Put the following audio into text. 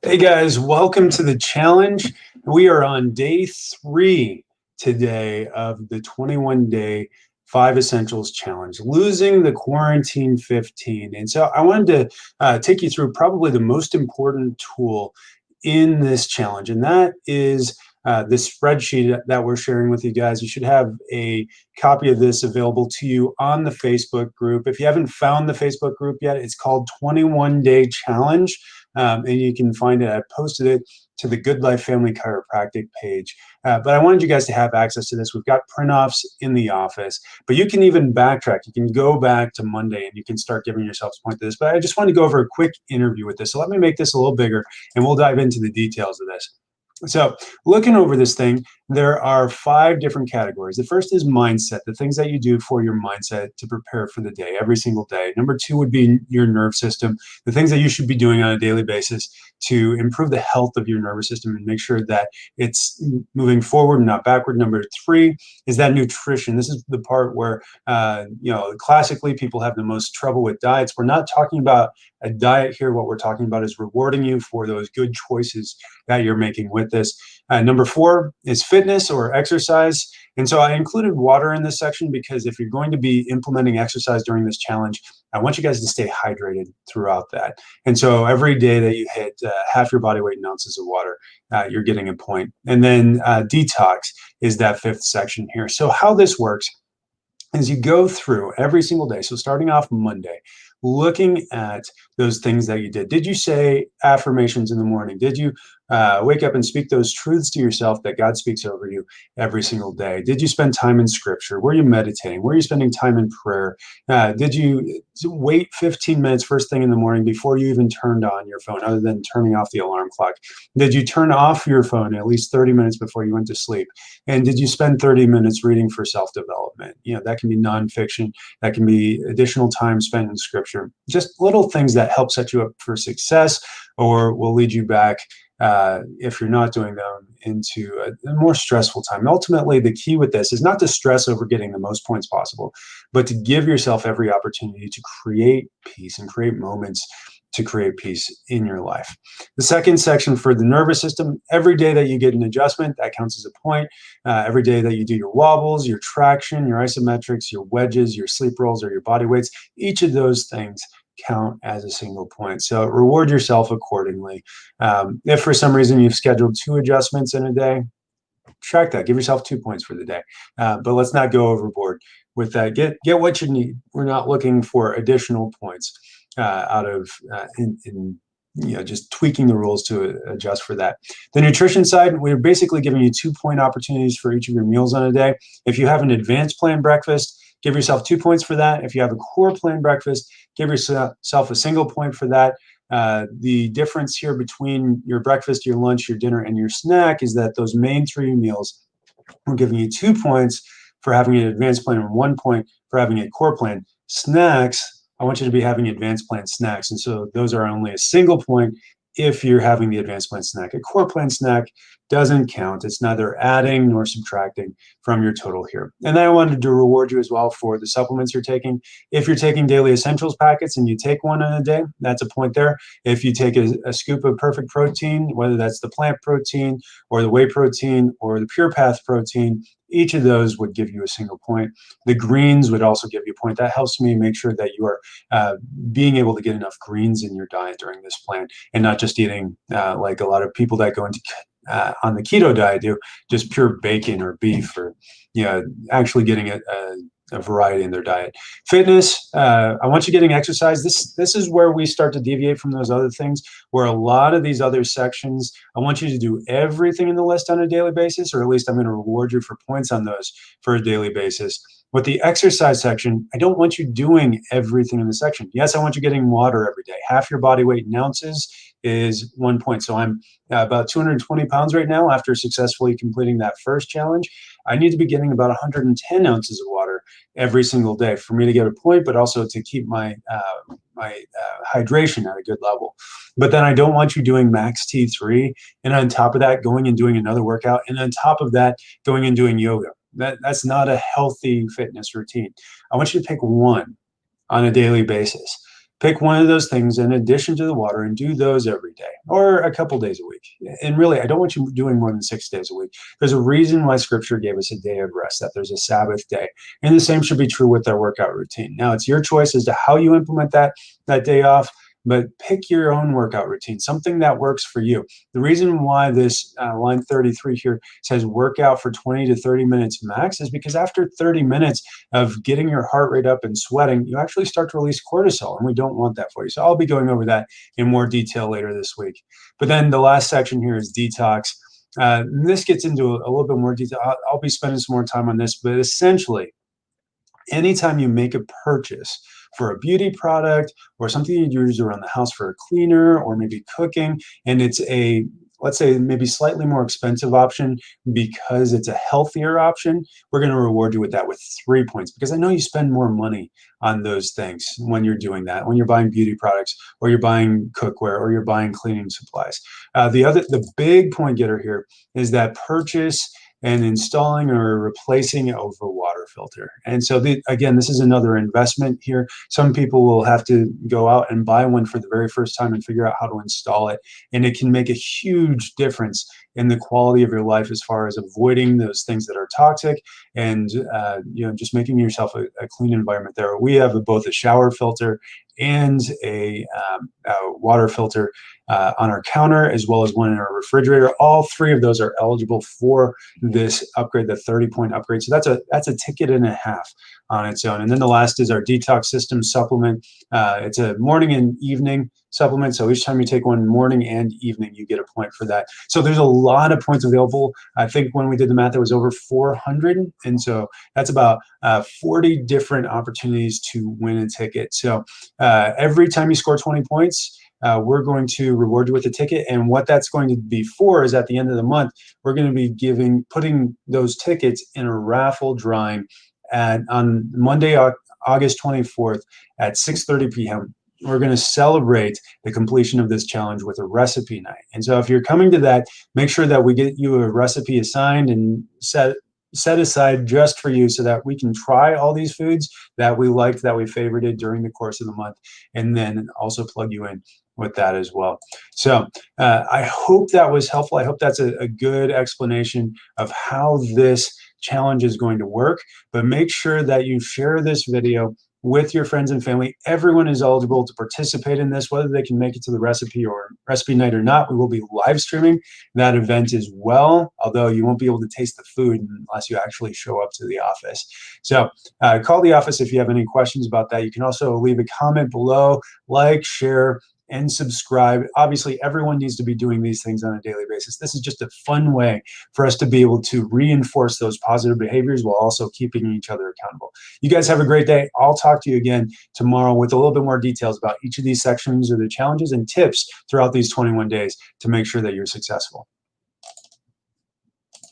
Hey guys, welcome to the challenge. We are on day 3 today of the 21-day 5 Essentials Challenge, losing the quarantine 15. And so I wanted to take you through probably the most important tool in this challenge, and that is this spreadsheet that we're sharing with you guys. You should have a copy of this available to you on the Facebook group. If you haven't found the Facebook group yet, it's called 21 Day Challenge. And you can find it. I posted it to the Good Life Family Chiropractic page. But I wanted you guys to have access to this. We've got print-offs in the office, but you can even backtrack. You can go back to Monday and you can start giving yourselves a point to this. But I just want to go over a quick interview with this. So let me make this a little bigger and we'll dive into the details of this. So looking over this thing, there are 5 different categories. The first is mindset, the things that you do for your mindset to prepare for the day, every single day. Number 2 would be your nerve system, the things that you should be doing on a daily basis to improve the health of your nervous system and make sure that it's moving forward and not backward. Number 3 is that nutrition. This is the part where, classically people have the most trouble with diets. We're not talking about a diet here. What we're talking about is rewarding you for those good choices that you're making with this. Number 4 is fitness or exercise. And so I included water in this section because if you're going to be implementing exercise during this challenge, I want you guys to stay hydrated throughout that. And so every day that you hit half your body weight in ounces of water, you're getting a point. And then detox is that 5th section here. So how this works is you go through every single day. So starting off Monday, looking at those things that you did. Did you say affirmations in the morning? Did you wake up and speak those truths to yourself that God speaks over you every single day? Did you spend time in scripture? Were you meditating? Were you spending time in prayer? Did you wait 15 minutes first thing in the morning before you even turned on your phone, other than turning off the alarm clock? Did you turn off your phone at least 30 minutes before you went to sleep? And did you spend 30 minutes reading for self-development? That can be nonfiction. That can be additional time spent in scripture. Just little things that help set you up for success or will lead you back, if you're not doing them, into a more stressful time. And ultimately, the key with this is not to stress over getting the most points possible, but to give yourself every opportunity to create peace and create moments to create peace in your life. The second section for the nervous system, every day that you get an adjustment, that counts as a point. Every day that you do your wobbles, your traction, your isometrics, your wedges, your sleep rolls, or your body weights, each of those things count as a single point. So reward yourself accordingly. If for some reason you've scheduled 2 adjustments in a day, track that. Give yourself 2 points for the day. But let's not go overboard with that. Get what you need. We're not looking for additional points out of just tweaking the rules to adjust for that. The nutrition side, we're basically giving you 2-point opportunities for each of your meals on a day. If you have an advanced plan breakfast, give yourself 2 points for that. If you have a core plan breakfast, give yourself a single point for that. The difference here between your breakfast, your lunch, your dinner, and your snack is that those main 3 meals, we're giving you 2 points for having an advanced plan and 1 point for having a core plan. Snacks, I want you to be having advanced plan snacks. And so those are only a single point if you're having the advanced plan snack. A core plan snack doesn't count. It's neither adding nor subtracting from your total here. And then I wanted to reward you as well for the supplements you're taking. If you're taking daily essentials packets and you take one in a day, that's a point there. If you take a scoop of perfect protein, whether that's the plant protein or the whey protein or the pure path protein, each of those would give you a single point. The greens would also give you a point. That helps me make sure that you are being able to get enough greens in your diet during this plan and not just eating like a lot of people that go into on the keto diet do, just pure bacon or beef, or actually getting a variety in their diet. Fitness, I want you getting exercise. This is where we start to deviate from those other things, where a lot of these other sections, I want you to do everything in the list on a daily basis, or at least I'm going to reward you for points on those for a daily basis. With the exercise section, I don't want you doing everything in the section. Yes, I want you getting water every day. Half your body weight in ounces is 1 point. So I'm about 220 pounds right now after successfully completing that first challenge. I need to be getting about 110 ounces of water every single day for me to get a point, but also to keep my hydration at a good level. But then I don't want you doing max T3, and on top of that, going and doing another workout, and on top of that, going and doing yoga. That's not a healthy fitness routine. I want you to pick one on a daily basis. Pick one of those things in addition to the water and do those every day or a couple days a week. And really, I don't want you doing more than 6 days a week. There's a reason why scripture gave us a day of rest, that there's a Sabbath day. And the same should be true with our workout routine. Now, it's your choice as to how you implement that day off, but pick your own workout routine, something that works for you. The reason why this line 33 here says workout for 20 to 30 minutes max is because after 30 minutes of getting your heart rate up and sweating, you actually start to release cortisol, and we don't want that for you. So I'll be going over that in more detail later this week. But then the last section here is detox. This gets into a little bit more detail. I'll be spending some more time on this, but essentially, anytime you make a purchase for a beauty product or something you use around the house for a cleaner or maybe cooking, and it's a, let's say, maybe slightly more expensive option because it's a healthier option, we're going to reward you with that with 3 points, because I know you spend more money on those things when you're doing that, when you're buying beauty products or you're buying cookware or you're buying cleaning supplies. The big point getter here is that purchase and installing or replacing over water filter. And so again, this is another investment here. Some people will have to go out and buy one for the very first time and figure out how to install it. And it can make a huge difference in the quality of your life as far as avoiding those things that are toxic and just making yourself a clean environment there. We have both a shower filter and a water filter on our counter, as well as one in our refrigerator. All three of those are eligible for this upgrade, the 30-point upgrade. So that's a ticket and a half on its own. And then the last is our detox system supplement. It's a morning and evening supplement. So each time you take one, morning and evening, you get a point for that. So there's a lot of points available. I think when we did the math, it was over 400. And so that's about 40 different opportunities to win a ticket. So every time you score 20 points, we're going to reward you with a ticket. And what that's going to be for is at the end of the month, we're going to be putting those tickets in a raffle drawing on Monday, August 24th at 6:30 p.m. We're going to celebrate the completion of this challenge with a recipe night. And so if you're coming to that, make sure that we get you a recipe assigned and set aside just for you so that we can try all these foods that we liked, that we favorited during the course of the month, and then also plug you in with that as well. So I hope that was helpful. I hope that's a good explanation of how this challenge is going to work. But make sure that you share this video with your friends and family. Everyone is eligible to participate in this, whether they can make it to the recipe night or not. We will be live streaming that event as well, although you won't be able to taste the food unless you actually show up to the office. So call the office if you have any questions about that. You can also leave a comment below, like, share, and subscribe. Obviously, everyone needs to be doing these things on a daily basis. This is just a fun way for us to be able to reinforce those positive behaviors while also keeping each other accountable. You guys have a great day. I'll talk to you again tomorrow with a little bit more details about each of these sections or the challenges and tips throughout these 21 days to make sure that you're successful.